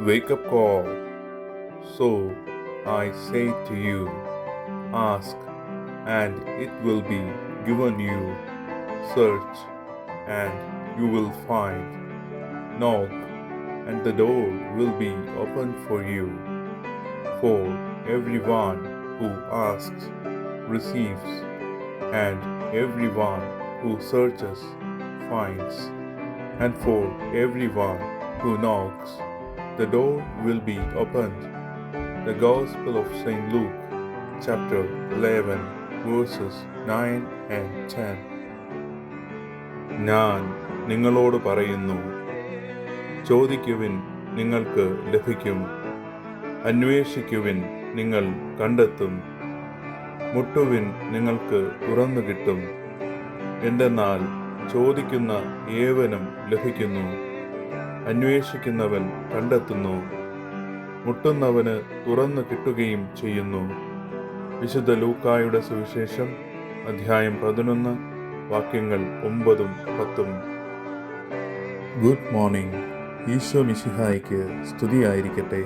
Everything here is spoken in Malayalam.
wake up call. So I say to you, ask and it will be given you. Search and you will find. Knock and the door will be opened for you. For everyone who asks receives, and everyone who searches finds. And for everyone who knocks, the door will be opened. The Gospel of St. Luke, chapter 11, verses 9 and 10. ഞാൻ നിങ്ങളോട് പറയുന്നു, ചോദിക്കുവിൻ നിങ്ങൾക്ക് ലഭിക്കും, അന്വേഷിക്കുവിൻ നിങ്ങൾ കണ്ടെത്തും, മുട്ടുവിൻ നിങ്ങൾക്ക് തുറന്നു കിട്ടും. എന്തെന്നാൽ ചോദിക്കുന്ന ഏവനും ലഭിക്കുന്നു, അന്വേഷിക്കുന്നവൻ കണ്ടെത്തുന്നു, മുട്ടുന്നവന് തുറന്നു കിട്ടുകയും ചെയ്യുന്നു. വിശുദ്ധ ലൂക്കായുടെ സുവിശേഷം അധ്യായം 11 വാക്യങ്ങൾ 9-10. Good morning. ഈശോ മിശിഹായ്ക്ക് സ്തുതിയായിരിക്കട്ടെ.